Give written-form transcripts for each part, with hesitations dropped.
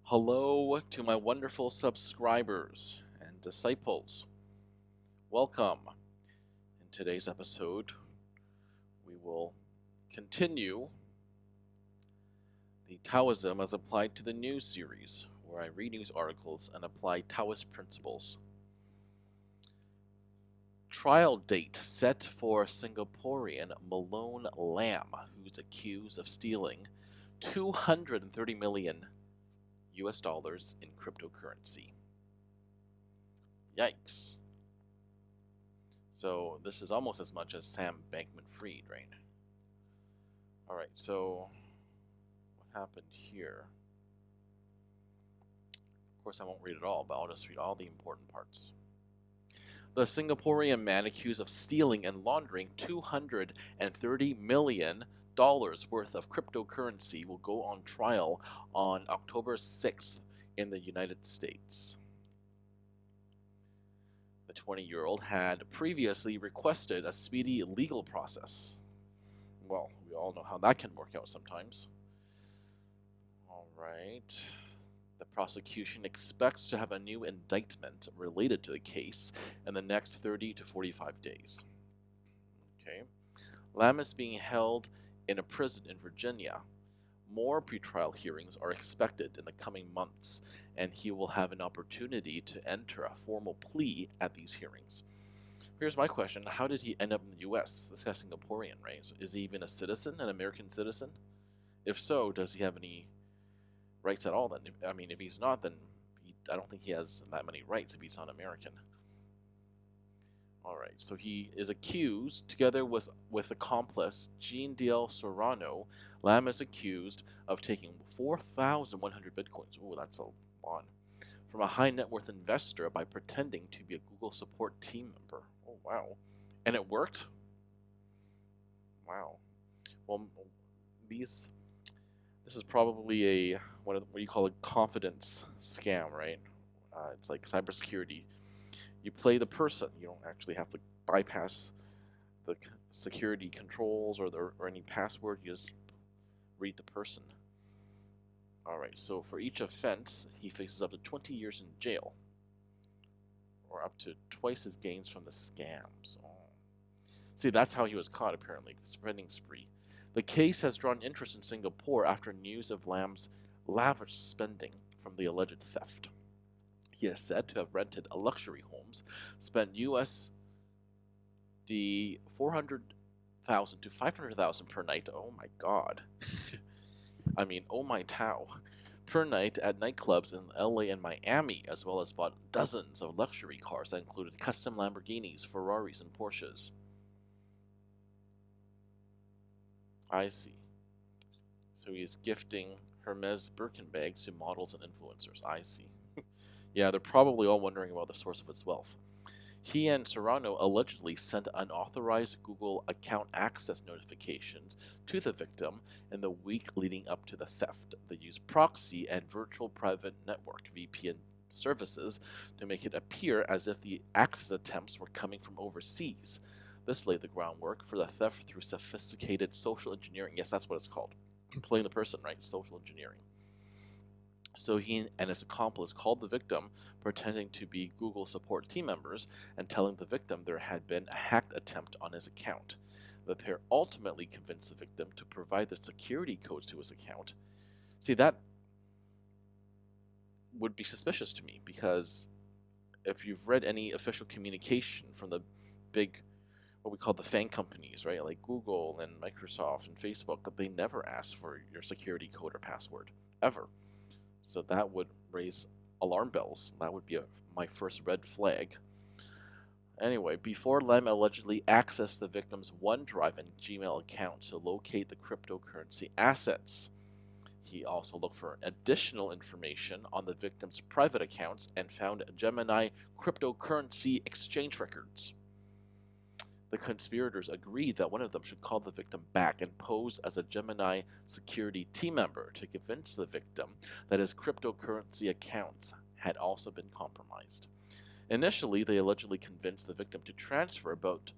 Hello to my wonderful subscribers and disciples. Welcome. In today's episode, we will continue the Taoism as applied to the news series, where I read news articles and apply Taoist principles. Trial date set for Singaporean Malone Lam, who's accused of stealing 230 million US dollars in cryptocurrency. Yikes. So this is almost as much as Sam Bankman-Fried, right? Alright, so what happened here? Of course I won't read it all, but I'll just read all the important parts. The Singaporean man accused of stealing and laundering $230 million worth of cryptocurrency will go on trial on October 6th in the United States. The 20-year-old had previously requested a speedy legal process. Well, we all know how that can work out sometimes. All right. The prosecution expects to have a new indictment related to the case in the next 30 to 45 days. Okay. Lam is being held in a prison in Virginia. More pretrial hearings are expected in the coming months, and he will have an opportunity to enter a formal plea at these hearings. Here's my question. How did he end up in the US? This guy's Singaporean, right? So is he even a citizen, an American citizen? If so, does he have any rights at all then? If he's not, then I don't think he has that many rights if he's not American. Alright, so he is accused, together with accomplice Jean Diel Serrano. Lam is accused of taking 4,100 bitcoins, ooh, that's a lot, from a high net worth investor by pretending to be a Google support team member. Oh, wow. And it worked? Wow. Well, this is probably a what you call a confidence scam, right? It's like cybersecurity. You play the person. You don't actually have to bypass the security controls or any password. You just read the person. All right. So for each offense, he faces up to 20 years in jail, or up to twice his gains from the scams. Oh. See, that's how he was caught, apparently, spreading spree. The case has drawn interest in Singapore after news of Lam's lavish spending from the alleged theft. He is said to have rented a luxury homes, spent USD 400,000 to 500,000 per night. Oh my God. Oh my Tao. Per night at nightclubs in LA and Miami, as well as bought dozens of luxury cars that included custom Lamborghinis, Ferraris, and Porsches. I see. So he is gifting Hermes Birkin bags to models and influencers. I see. Yeah, they're probably all wondering about the source of his wealth. He and Serrano allegedly sent unauthorized Google account access notifications to the victim in the week leading up to the theft. They used proxy and virtual private network (VPN) services to make it appear as if the access attempts were coming from overseas. This laid the groundwork for the theft through sophisticated social engineering. Yes, that's what it's called. Playing the person, right? Social engineering. So he and his accomplice called the victim, pretending to be Google support team members and telling the victim there had been a hacked attempt on his account. The pair ultimately convinced the victim to provide the security codes to his account. See, that would be suspicious to me, because if you've read any official communication from the big, what we call the FANG companies, right, like Google and Microsoft and Facebook, they never ask for your security code or password, ever. So that would raise alarm bells. That would be my first red flag. Anyway, before Lam allegedly accessed the victim's OneDrive and Gmail account to locate the cryptocurrency assets, he also looked for additional information on the victim's private accounts and found Gemini cryptocurrency exchange records. The conspirators agreed that one of them should call the victim back and pose as a Gemini security team member to convince the victim that his cryptocurrency accounts had also been compromised. Initially, they allegedly convinced the victim to transfer about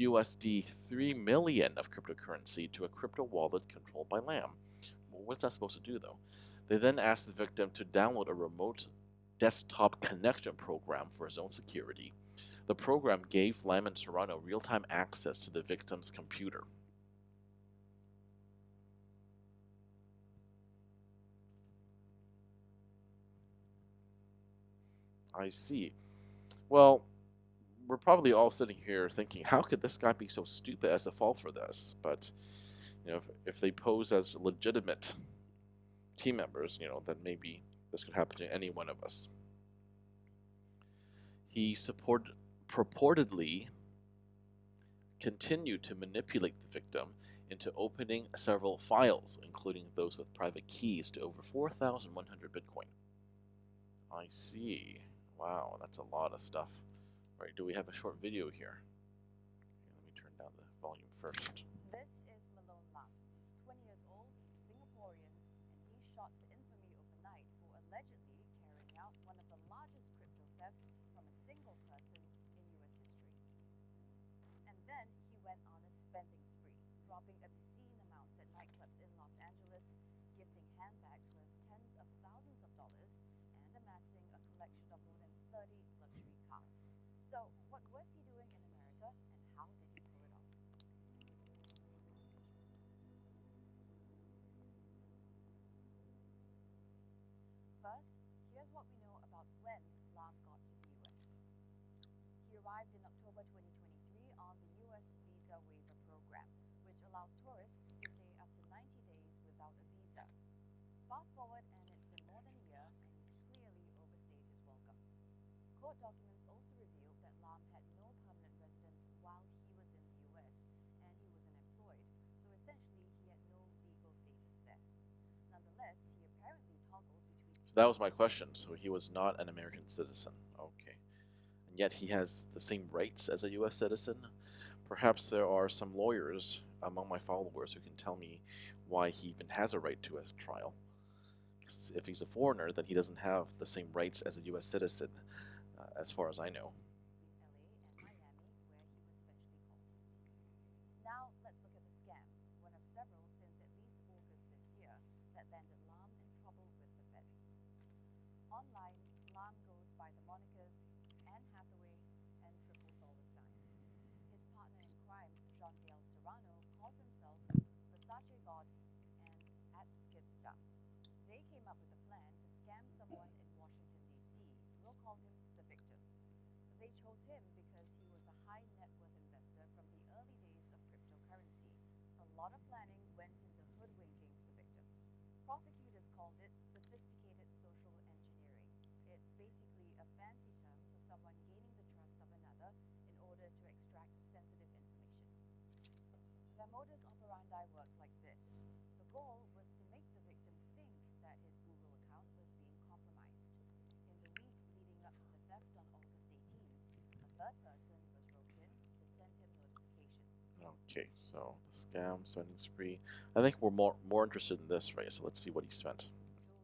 USD 3 million of cryptocurrency to a crypto wallet controlled by Lam. What's that supposed to do, though? They then asked the victim to download a remote desktop connection program for his own security. The program gave Lam and Serrano real-time access to the victim's computer. I see. Well, we're probably all sitting here thinking, how could this guy be so stupid as to fall for this? But if they pose as legitimate team members, then maybe this could happen to any one of us. He purportedly continued to manipulate the victim into opening several files, including those with private keys to over 4,100 Bitcoin. I see. Wow, that's a lot of stuff. All right, do we have a short video here? Let me turn down the volume first. This is Malone Lam, 20 years old, Singaporean, and he shot to infamy overnight for allegedly carrying out one of the largest crypto thefts from a single person in US history. And then he went on a spending spree, dropping obscene amounts at nightclubs in Los Angeles, gifting handbags worth tens of thousands of dollars, and amassing a collection of more than 30 luxury cars. So, what was he doing in America, and how did he pull it off? First, here's what we know about when Lam got to the US. He arrived in October 2023 on the US Visa Waiver Program, which allows tourists to stay up to 90 days without a visa. Fast forward, and it's been more than a year, and he's clearly overstayed his welcome. Court documents also reveal that Lam had no permanent residence while he was in the US, and he was unemployed, so essentially he had no legal status there. Nonetheless, he apparently toggled between... So that was my question. So he was not an American citizen. Okay. And yet he has the same rights as a US citizen? Perhaps there are some lawyers among my followers who can tell me why he even has a right to a trial. If he's a foreigner, then he doesn't have the same rights as a US citizen, as far as I know. LA and Miami, where he was eventually caught. Now, let's look at the scam, one of several since at least August this year that landed Lam in trouble with the feds. Online, Lam goes by the monikers Anne Hathaway and $. His partner in crime, Jean-Dale Serrano, calls himself Versace God and @Skidsta. They came up with a plan to scam someone in Washington, D.C. We'll call him the victim. They chose him because he was a high net worth investor from the early days of cryptocurrency. A lot of planning went into hoodwinking the victim. Prosecutors called it sophisticated social engineering. It's basically a fancy term for someone gaining the trust of another in order to extract sensitive information. Their modus operandi worked like this. The goal was to make the victim think that his Google account was being compromised. In the week leading up to the theft on August 18th, a third person was roped in to send him notification. Okay, so the scam, spending spree. I think we're more interested in this, right? So let's see what he spent.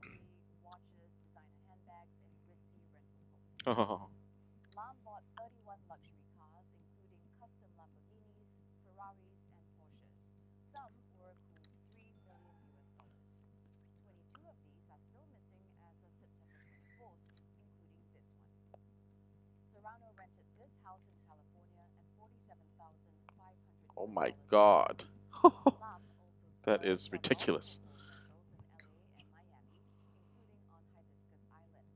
Jewelry, watches, designer handbags, and ritzy rental homes. Oh, Lam bought 31 luxury cars, including custom Lamborghinis, Ferraris, and Porsches. Some were a cool $3 million. 22 of these are still missing as of September 24th, including this one. Serrano rented this house in California at $47,500. oh my God. Lam also That splurged is on ridiculous. multiple home rentals in LA and Miami, including on Hibiscus Island.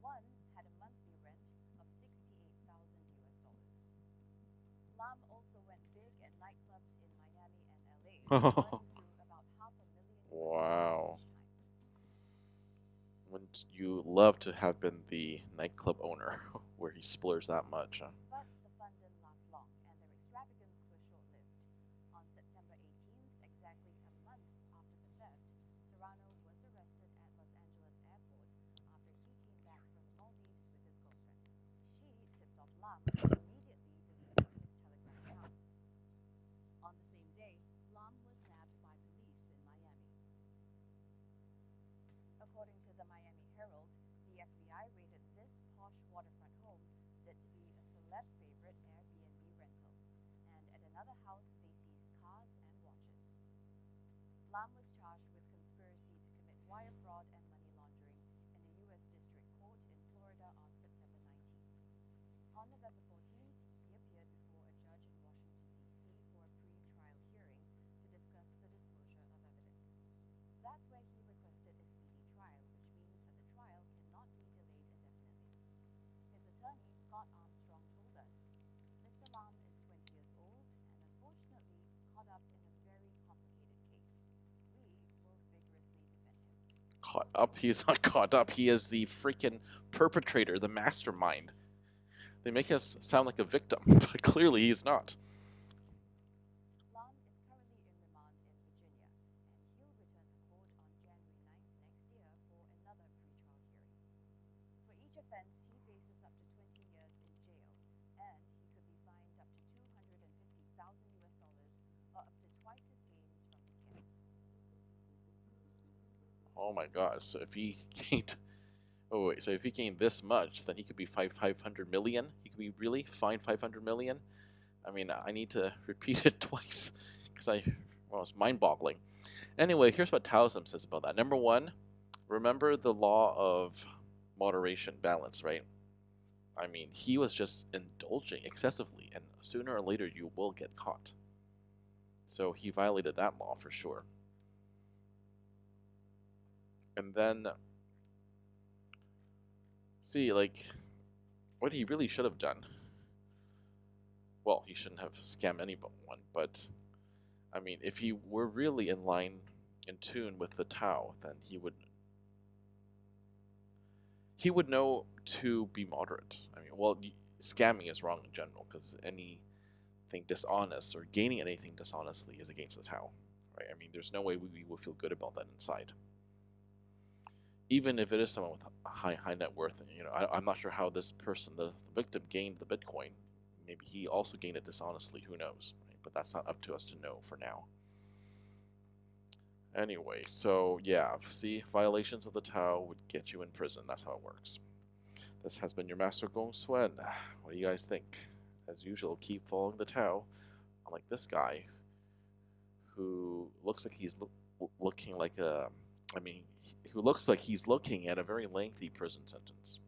One had a monthly rent of $68,000. Lam also went big at nightclubs in Miami and LA, burning through about $500,000 Wow. each time. Wouldn't you love to have been the nightclub owner where he splurged that much? Huh? But the fun didn't last long, and their extravagance was short-lived. On September 18th, exactly a month after the theft, Serrano was arrested at Los Angeles airport after he came back from the Maldives with his girlfriend. She tipped off Lam, who immediately deleted his Telegram account. On the same day, Lam was nabbed by police in Miami. According to the Miami Herald, the FBI raided this posh waterfront home, said to be a celeb favorite Airbnb rental. And at another house, they seized cars and watches. Lam was charged with conspiracy On November 14th, he appeared before a judge in Washington, D.C. for a pre-trial hearing to discuss the disclosure of evidence. That's where he requested a speedy trial, which means that the trial cannot be delayed indefinitely. His attorney, Scott Armstrong, told us, Mr. Lam is 20 years old and unfortunately caught up in a very complicated case. We will vigorously defend him. Caught up? He's not caught up. He is the freaking perpetrator, the mastermind. They make us sound like a victim, but clearly he's not. Lam is currently in remand in Virginia, and he'll return to court on January 9th next year for another pretrial hearing. For each offense, he faces up to 20 years in jail, and he could be fined up to $250,000 or up to twice his gains from the scams. Oh my god, so if he gained... Oh wait, so if he gained this much, then he could be fined 500 million? He could be really fined 500 million? I mean, I need to repeat it twice, because well, it's mind-boggling. Anyway, here's what Taoism says about that. Number one, remember the law of moderation, balance, right? I mean, he was just indulging excessively, and sooner or later you will get caught. So he violated that law for sure. And then, see, like, what he really should have done. Well, he shouldn't have scammed anyone, but I mean, if he were really in line, in tune with the Tao, then he would know to be moderate. I mean, well, scamming is wrong in general, because anything dishonest or gaining anything dishonestly is against the Tao, right? I mean, there's no way we will feel good about that inside. Even if it is someone with a high net worth, you know, I'm not sure how this person, the victim, gained the Bitcoin. Maybe he also gained it dishonestly. Who knows? Right? But that's not up to us to know for now. Anyway, so yeah, see, violations of the Tao would get you in prison. That's how it works. This has been your Master GongSun. What do you guys think? As usual, keep following the Tao. Unlike this guy, who looks like he's looking like a... I mean, who looks like he's looking at a very lengthy prison sentence.